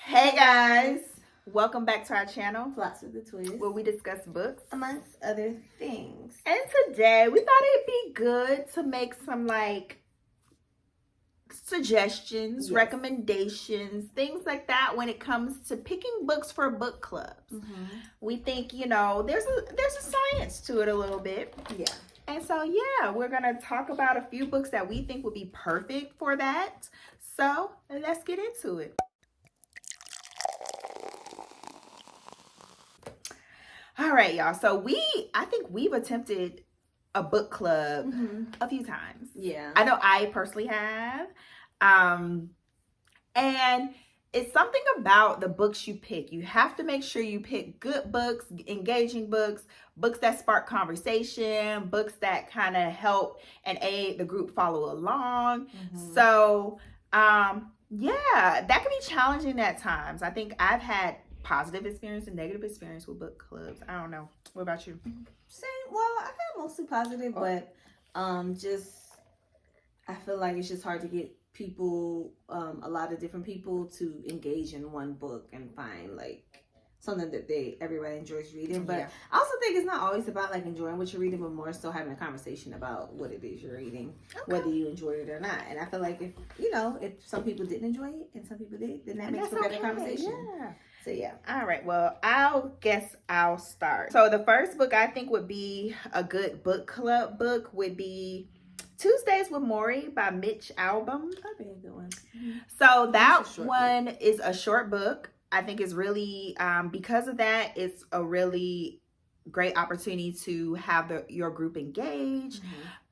Hey guys, welcome back to our channel, Plots with the Twist, where we discuss books, amongst other things. and today we thought it'd be good to make some suggestions, recommendations, things like that when it comes to picking books for book clubs. We think, there's a science to it a little bit. Yeah. And so, we're going to talk about a few books that we think would be perfect for that. So, let's get into it. All right, y'all. So I think we've attempted a book club a few times. Yeah. I know I personally have. And it's something about the books you pick. You have to make sure you pick good books, engaging books, books that spark conversation, books that kind of help and aid the group follow along. So, that can be challenging at times. I think I've had positive experience and negative experience with book clubs. I don't know. What about you? Same. Well, I got mostly positive, but I feel like it's just hard to get people, a lot of different people to engage in one book and find something that everybody enjoys reading. But I also think it's not always about enjoying what you're reading, but more so having a conversation about what it is you're reading, whether you enjoy it or not. And I feel like if some people didn't enjoy it and some people did, then that makes for better conversation. Yeah. So yeah. All right. Well, I'll start. So the first book I think would be a good book club book would be Tuesdays with Morrie by Mitch Albom. That'd be a good one. So that one is a short book. I think it's really, because of that, it's a really great opportunity to have your group engage.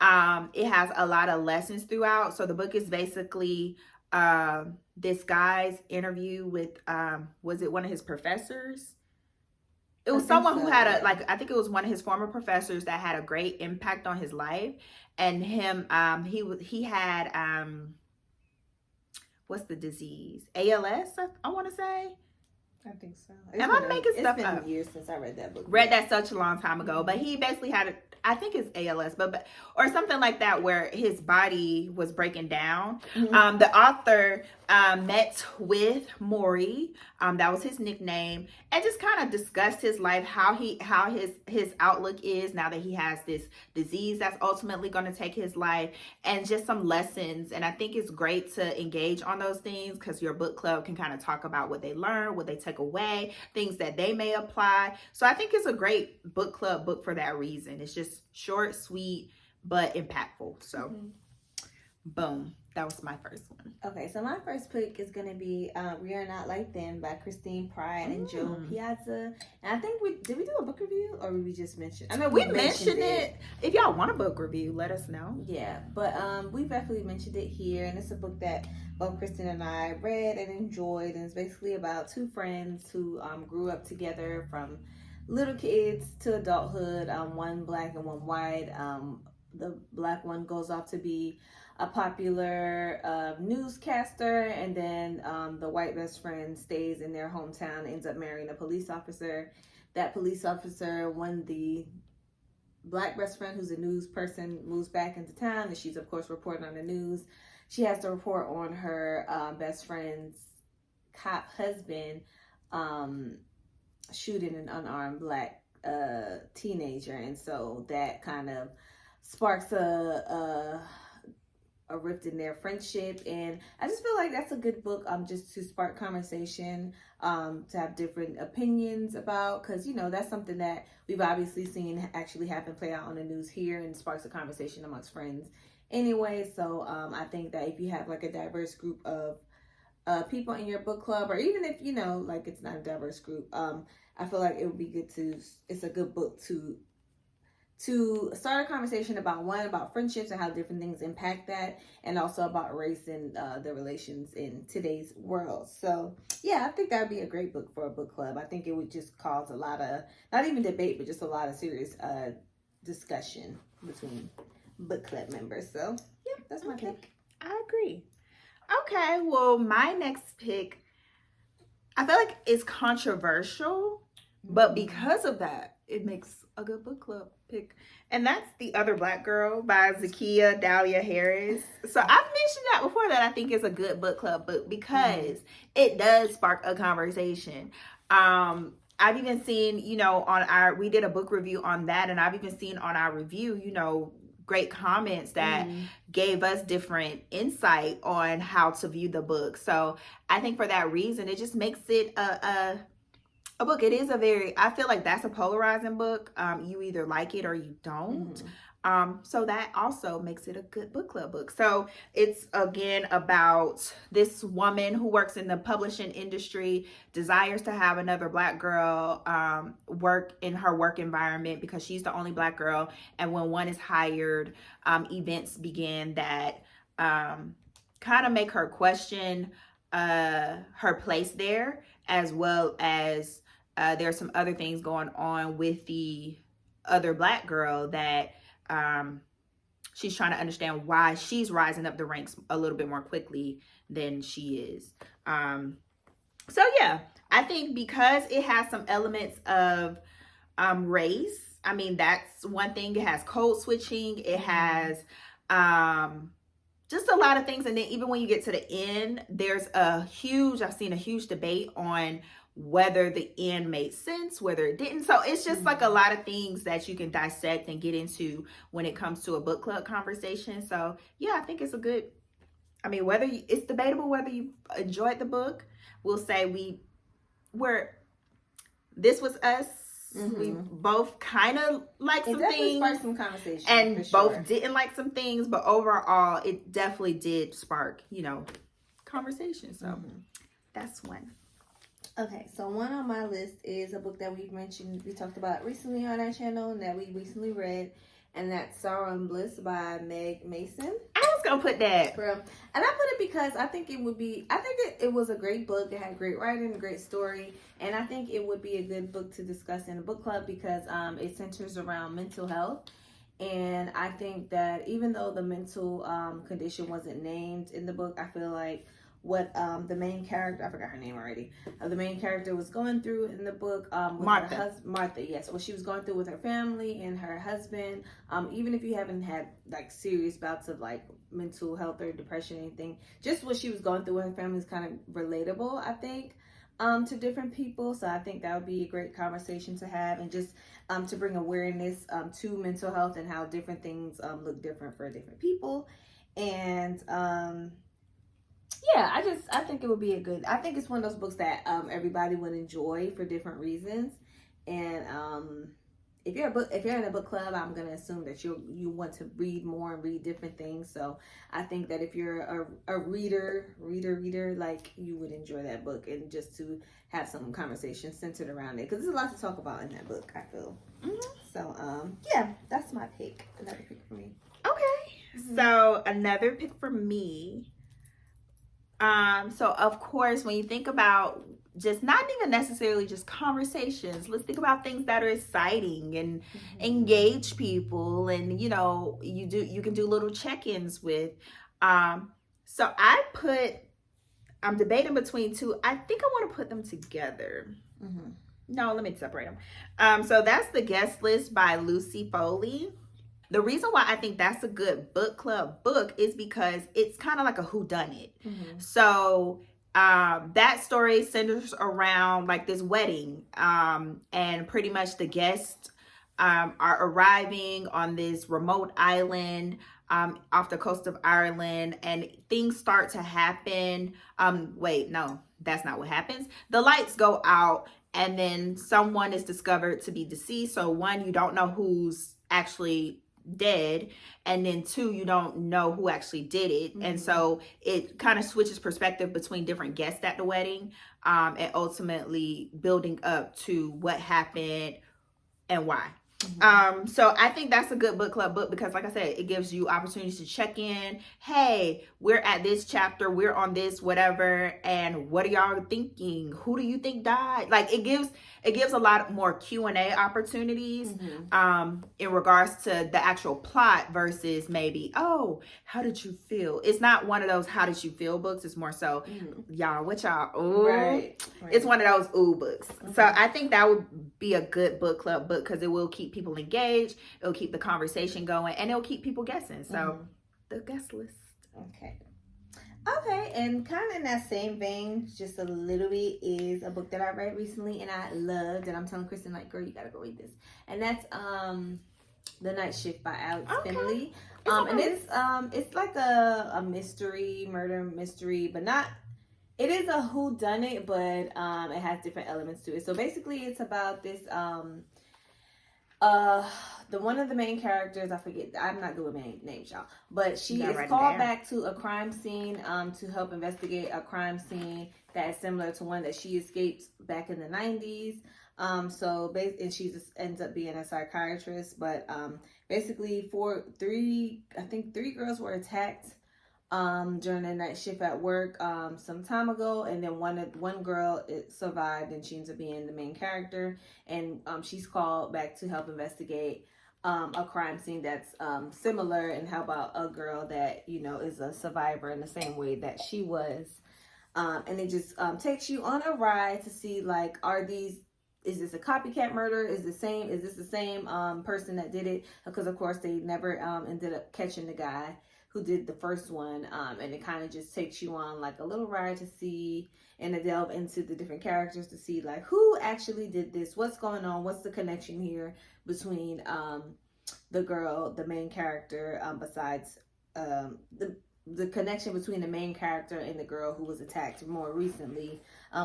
It has a lot of lessons throughout. So the book is basically this guy's interview with, was it one of his professors? It was someone who had I think it was one of his former professors that had a great impact on his life. And him, he had, what's the disease? ALS, I want to say. I think so. Am I making stuff up? It's been years since I read that book. Read that such a long time ago, but he basically had I think it's ALS, but or something like that, where his body was breaking down. The author met with Morrie, that was his nickname, and just kind of discussed his life, how his outlook is now that he has this disease that's ultimately going to take his life, and just some lessons. And I think it's great to engage on those things because your book club can kind of talk about what they learned, what they took away, things that they may apply. So I think it's a great book club book for that reason. It's just short, sweet, but impactful. So boom, that was my first one. Okay, so my first pick is going to be We Are Not Like Them by Christine Pride and Joe Piazza. And I think did we do a book review or did we just mention it? I mean, we mentioned it. If y'all want a book review, let us know. Yeah, but we definitely mentioned it here, and it's a book that both Kristen and I read and enjoyed, and it's basically about two friends who grew up together from little kids to adulthood, one black and one white. The black one goes off to be a popular newscaster, and then the white best friend stays in their hometown, ends up marrying a police officer. That police officer, when the black best friend, who's a news person, moves back into town, and she's of course reporting on the news, she has to report on her best friend's cop husband shooting an unarmed black teenager. And so that kind of sparks a rift in their friendship. And I just feel like that's a good book just to spark conversation, to have different opinions about, because that's something that we've obviously seen actually play out on the news here, and sparks a conversation amongst friends anyway. So I think that if you have a diverse group of people in your book club, or even if it's not a diverse group, I feel like it would be good it's a good book to start a conversation about friendships and how different things impact that, and also about race and the relations in today's world. So yeah, I think that would be a great book for a book club. I think it would just cause a lot of, not even debate, but just a lot of serious discussion between book club members. So yeah, that's my pick. I agree. Okay, well, my next pick, I feel like it's controversial, but because of that, it makes a good book club pick. And that's The Other Black Girl by Zakiya Dahlia Harris. So I've mentioned that before, that I think is a good book club book because it does spark a conversation. I've even seen, we did a book review on that, and I've even seen on our review, great comments that gave us different insight on how to view the book. So I think for that reason, it just makes it a book. It is I feel like that's a polarizing book. You either like it or you don't. So that also makes it a good book club book. So it's again about this woman who works in the publishing industry, desires to have another Black girl work in her work environment because she's the only Black girl. And when one is hired, events begin that kind of make her question her place there, as well as there's some other things going on with the other Black girl that she's trying to understand why she's rising up the ranks a little bit more quickly than she is. So yeah, I think because it has some elements of race, I mean, that's one thing. It has code switching. It has just a lot of things. And then even when you get to the end, I've seen a huge debate on whether the end made sense, whether it didn't. So it's just like a lot of things that you can dissect and get into when it comes to a book club conversation. So yeah, I think it's it's debatable whether you enjoyed the book. We'll say this was us. We both kind of like some things, sparked some conversation, and both didn't like some things, but overall it definitely did spark, conversation. So that's one. Okay, so one on my list is a book that we talked about recently on our channel and that we recently read, and that's Sorrow and Bliss by Meg Mason. I was gonna put that. And I put it because I think it was a great book. It had great writing, a great story, and I think it would be a good book to discuss in a book club because it centers around mental health. And I think that even though the mental condition wasn't named in the book, I feel like what the main character, I forgot her name already, the main character was going through in the book with Martha, yes, what she was going through with her family and her husband, even if you haven't had like serious bouts of like mental health or depression or anything, just what she was going through with her family is kind of relatable, I think, to different people. So I think that would be a great conversation to have, and just to bring awareness to mental health and how different things look different for different people. And yeah, I think it would be I think it's one of those books that everybody would enjoy for different reasons. And if you're in a book club, I'm gonna assume that you want to read more and read different things. So I think that if you're a reader, like, you would enjoy that book, and just to have some conversation centered around it, because there's a lot to talk about in that book, I feel. So yeah, that's my pick. Another pick for me. Okay. So another pick for me. So of course, when you think about just not even necessarily just conversations, let's think about things that are exciting and engage people, and you can do little check-ins with. So I'm debating between two. I think I want to put them together. No, let me separate them. So that's The Guest List by Lucy Foley. The reason why I think that's a good book club book is because it's kind of like a whodunit. So that story centers around like this wedding, and pretty much the guests are arriving on this remote island off the coast of Ireland, and things start to happen. Wait, no, that's not what happens. The lights go out, and then someone is discovered to be deceased. So one, you don't know who's actually dead, and then two, you don't know who actually did it. And so it kind of switches perspective between different guests at the wedding, and ultimately building up to what happened and why. So I think that's a good book club book because, like I said, it gives you opportunities to check in. Hey, we're at this chapter, we're on this whatever, and what are y'all thinking? Who do you think died? Like it gives a lot more Q&A opportunities in regards to the actual plot versus maybe, oh, how did you feel? It's not one of those how did you feel books. It's more so, y'all, what y'all, ooh. Right. It's one of those ooh books. So I think that would be a good book club book because it will keep people engaged, it'll keep the conversation going, and it'll keep people guessing. So the guest list. Okay, and kind of in that same vein, just a little bit, is a book that I read recently and I loved, and I'm telling Kristen, like, girl, you gotta go read this. And that's The Night Shift by Alex Finley. And it's like a mystery, murder mystery, but not, it is a whodunit, but it has different elements to it. So basically it's about this the one of the main characters, I forget, I'm not good with names, y'all, but she is called back to a crime scene to help investigate a crime scene that is similar to one that she escaped back in the 90s. And she just ends up being a psychiatrist, but basically three girls were attacked during the night shift at work some time ago, and then one girl survived, and she ends up being the main character, and she's called back to help investigate a crime scene that's similar, and how about a girl that is a survivor in the same way that she was, and it just takes you on a ride to see, like, is this a copycat murder? Is this the same person that did it? Because of course they never ended up catching the guy who did the first one, and it kind of just takes you on like a little ride to see and to delve into the different characters to see, like, who actually did this, what's going on, what's the connection here between the girl, the main character, besides the connection between the main character and the girl who was attacked more recently,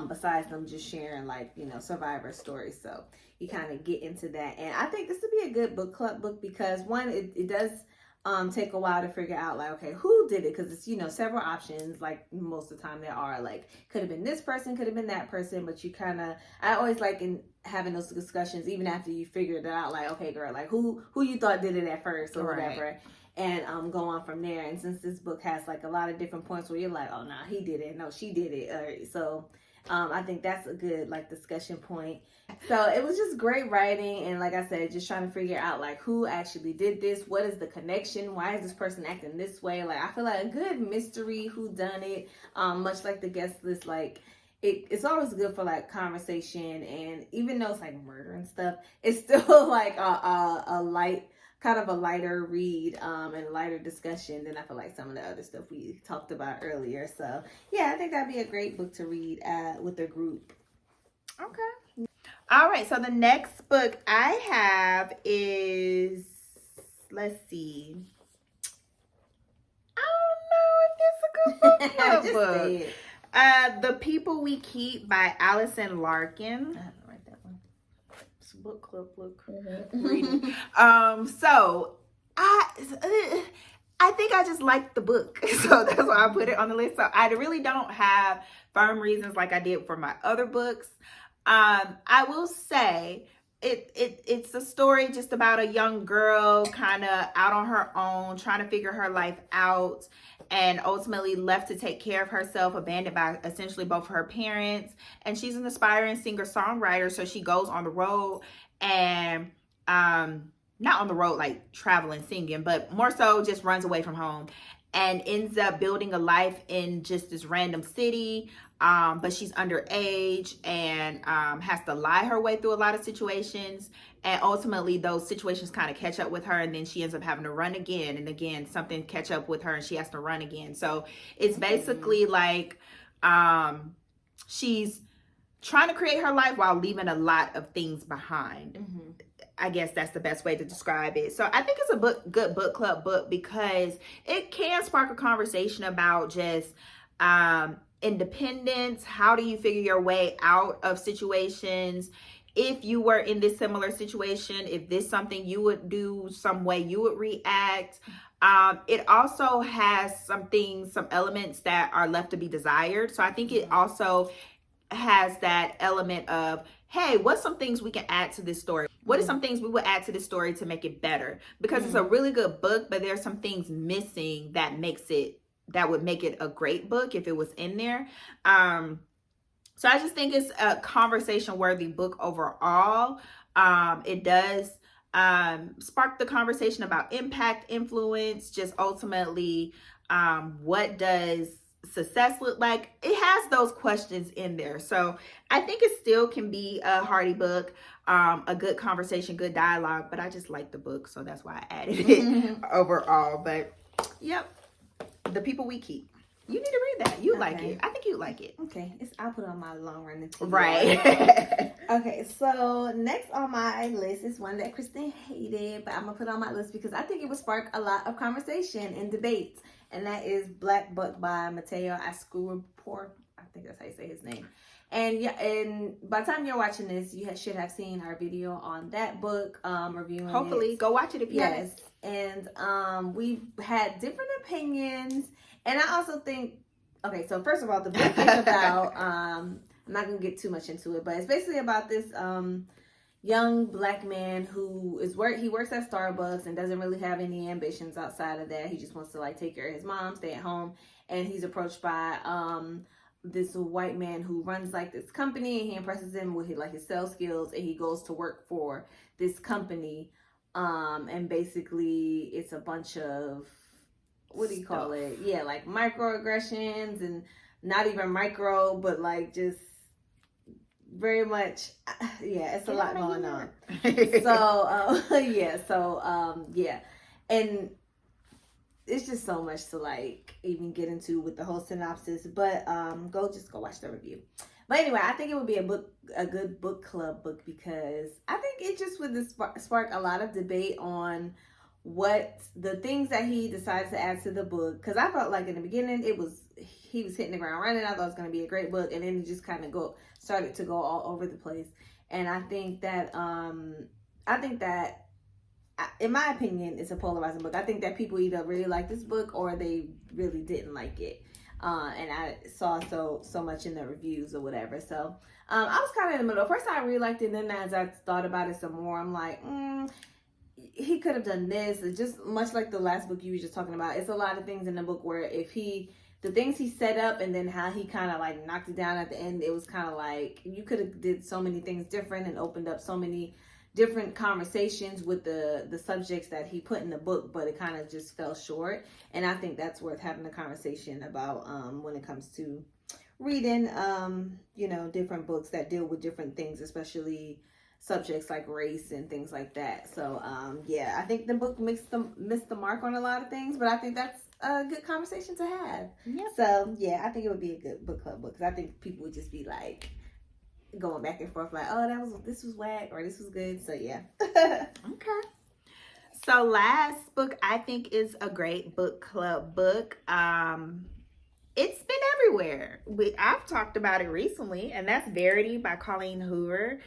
besides them just sharing, like, survivor stories. So you kind of get into that, and I think this would be a good book club book because, one, it does take a while to figure out, like, okay, who did it? Because it's, several options, like most of the time there are, like, could have been this person, could have been that person, but I always like in having those discussions, even after you figured it out, like, okay, girl, like, who you thought did it at first or whatever, and go on from there. And since this book has, like, a lot of different points where you're like, oh, no, he did it, no, she did it, so I think that's a good, like, discussion point. So it was just great writing, and like I said, just trying to figure out, like, who actually did this, what is the connection, why is this person acting this way. Like, I feel like a good mystery whodunit, much like the guest list, like, it's always good for, like, conversation, and even though it's like murder and stuff, it's still like a light, kind of a lighter read, and a lighter discussion than I feel like some of the other stuff we talked about earlier. So yeah, I think that'd be a great book to read with a group. Okay. All right. So the next book I have is, let's see. I don't know if it's a good book club book. The People We Keep by Allison Larkin. Book club book reading. So I think I just like the book, so that's why I put it on the list. So I really don't have firm reasons like I did for my other books. I will say it's a story just about a young girl kind of out on her own, trying to figure her life out, and ultimately left to take care of herself, abandoned by essentially both her parents. And she's an aspiring singer-songwriter, so she goes on the road, and not on the road like traveling, singing, but more so just runs away from home and ends up building a life in just this random city. But she's underage and has to lie her way through a lot of situations, and ultimately those situations kind of catch up with her, and then she ends up having to run again and again, something catch up with her and she has to run again. So it's basically like she's trying to create her life while leaving a lot of things behind. I guess that's the best way to describe it. So I think it's a good book club book because it can spark a conversation about just independence. How do you figure your way out of situations? If you were in this similar situation, if this is something you would do, some way you would react. It also has some elements that are left to be desired. So I think it also has that element of, hey, what's some things we can add to this story? What are some things we would add to the story to make it better? Because it's a really good book, but there's some things missing that would make it a great book if it was in there. So I just think it's a conversation worthy book overall. It does spark the conversation about impact, influence, just ultimately what does success look like. It has those questions in there. So I think it still can be a hearty book, a good conversation, good dialogue, but I just like the book, so that's why I added it overall. But yep, The People We Keep. You need to read that. You like it. I think you like it. Okay. I'll put on my long running TV. Right. Okay, so next on my list is one that Kristen hated, but I'm gonna put on my list because I think it would spark a lot of conversation and debates. And that is Black Book by Mateo Ascurapor. I think that's how you say his name. And yeah, and by the time you're watching this, you should have seen our video on that book, reviewing Hopefully, it. go watch it if you haven't. And we had different opinions. And I also think, okay, so first of all, the book is about, I'm not going to get too much into it, but it's basically about this young Black man who he works at Starbucks and doesn't really have any ambitions outside of that. He just wants to like take care of his mom, stay at home. And he's approached by this white man who runs like this company, and he impresses him with his sales skills, and he goes to work for this company. And basically it's a bunch of, what do you call it? Yeah, like microaggressions, and not even micro, but like just very much, yeah, it's a lot going on. Yeah. And it's just so much to like even get into with the whole synopsis, but go watch the review. But anyway, I think it would be a good book club book, because I think it just would spark a lot of debate on what the things that he decides to add to the book. Because I felt like in the beginning he was hitting the ground running. I thought it was going to be a great book, and then it just kind of started to go all over the place. And I think that in my opinion, it's a polarizing book. I think that people either really like this book or they really didn't like it. And I saw so much in the reviews or whatever. So I was kind of in the middle. First, I really liked it, and then as I thought about it some more, I'm like, he could have done this. It's just much like the last book you were just talking about. It's a lot of things in the book where the things he set up and then how he kind of like knocked it down at the end, it was kind of like you could have did so many things different and opened up so many different conversations with the subjects that he put in the book, but it kind of just fell short. And I think that's worth having a conversation about when it comes to reading different books that deal with different things, especially subjects like race and things like that. So I think the book missed the mark on a lot of things, but I think that's a good conversation to have. Yep. So I think it would be a good book club book, because I think people would just be like going back and forth like, oh, this was whack or this was good. So Okay. So last book I think is a great book club book. It's been everywhere. I've talked about it recently, and that's Verity by Colleen Hoover.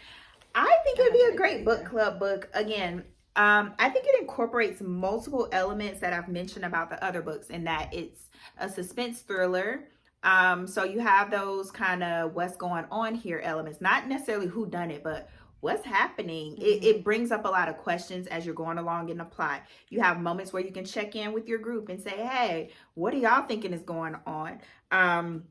I think it'd be a great book club book. Again, I think it incorporates multiple elements that I've mentioned about the other books, in that it's a suspense thriller. So you have those kind of what's going on here elements, not necessarily who done it, but what's happening. It brings up a lot of questions as you're going along in the plot. You have moments where you can check in with your group and say, hey, what are y'all thinking is going on?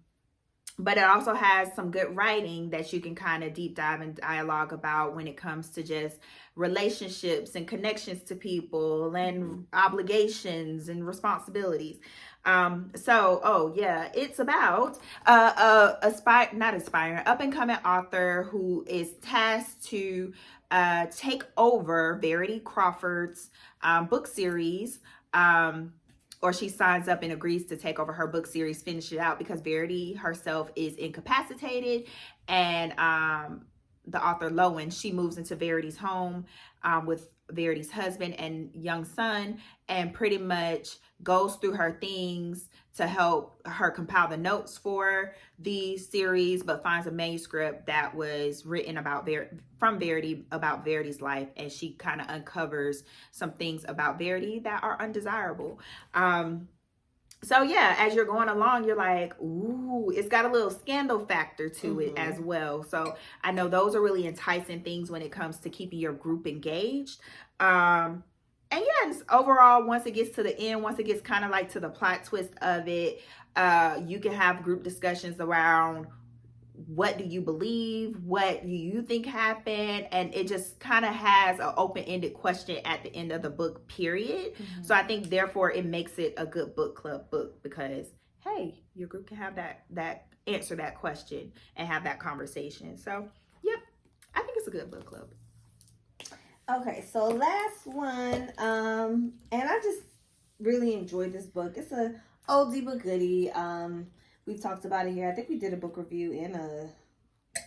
But it also has some good writing that you can kind of deep dive and dialogue about when it comes to just relationships and connections to people and obligations and responsibilities. It's about up and coming author who is tasked to take over Verity Crawford's book series. Or she signs up and agrees to take over her book series, finish it out, because Verity herself is incapacitated. And the author, Lowen, she moves into Verity's home with Verity's husband and young son, and pretty much goes through her things to help her compile the notes for the series, but finds a manuscript that was written from Verity about Verity's life, and she kind of uncovers some things about Verity that are undesirable. So yeah, as you're going along, you're like, ooh, it's got a little scandal factor to it as well. So I know those are really enticing things when it comes to keeping your group engaged. And yeah, just overall, once it gets to the end, once it gets kind of like to the plot twist of it, you can have group discussions around what do you believe, what do you think happened, and it just kind of has an open-ended question at the end of the book, period. So I think therefore it makes it a good book club book, because hey, your group can have that answer that question and have that conversation. So yep, I think it's a good book club. Okay, so last one, and I just really enjoyed this book. It's a oldie but goodie. We've talked about it here. I think we did a book review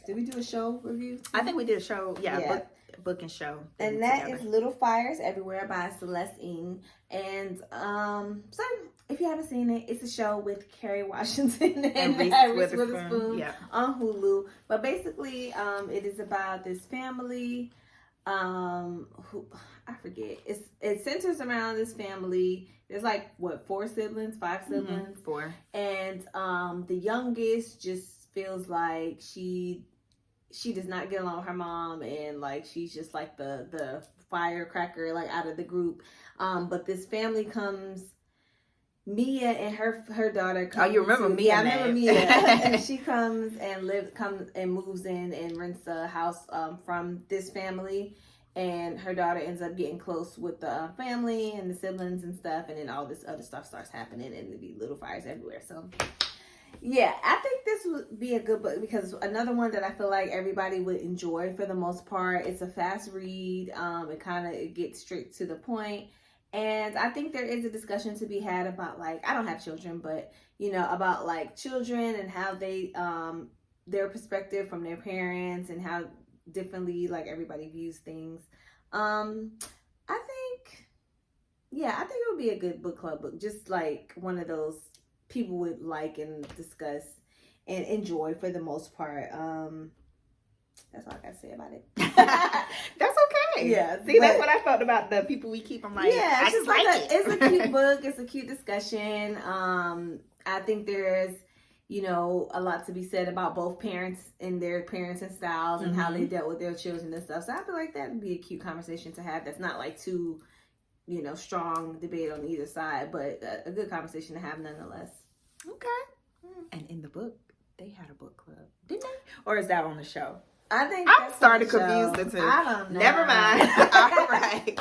did we do a show review? I think we did a show, yeah. Book and show. And that is Little Fires Everywhere by Celeste Ng. And so if you haven't seen it, it's a show with Kerry Washington and Reese Witherspoon on Hulu. But basically, it is about this family who I forget. It centers around this family. There's like what, 5 siblings? 4. And the youngest just feels like she does not get along with her mom, and like she's just like the firecracker like out of the group. But this family comes, Mia and her daughter come. Oh, you remember Mia? Yeah, I remember Mia. And she comes and moves in and rents a house from this family. And her daughter ends up getting close with the family and the siblings and stuff. And then all this other stuff starts happening, and there'd be little fires everywhere. So, yeah, I think this would be a good book, because another one that I feel like everybody would enjoy for the most part. It's a fast read. It gets straight to the point. And I think there is a discussion to be had about, like, I don't have children, but, you know, about like children and how they, their perspective from their parents and how differently like everybody views things. I think it would be a good book club book, just like one of those people would like and discuss and enjoy for the most part. That's all I gotta say about it. That's okay. Yeah, that's what I felt about the people we keep. I'm like, yeah, I just like it. It's a cute book. It's a cute discussion. I think there's, you know, a lot to be said about both parents and their parenting styles and how they dealt with their children and stuff. So I feel like that would be a cute conversation to have. That's not like too, you know, strong debate on either side, but a good conversation to have nonetheless. Okay. And in the book, they had a book club, didn't they? Or is that on the show? I think I'm starting to confuse the two. I don't know. Never mind. All right.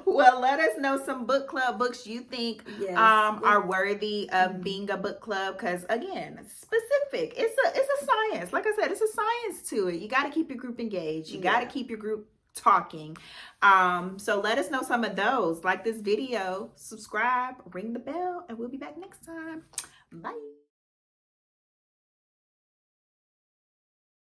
Well, let us know some book club books you think are worthy of being a book club. Because again, specific. It's a science. Like I said, it's a science to it. You got to keep your group engaged. You got to keep your group talking. So let us know some of those. Like this video, subscribe, ring the bell, and we'll be back next time. Bye.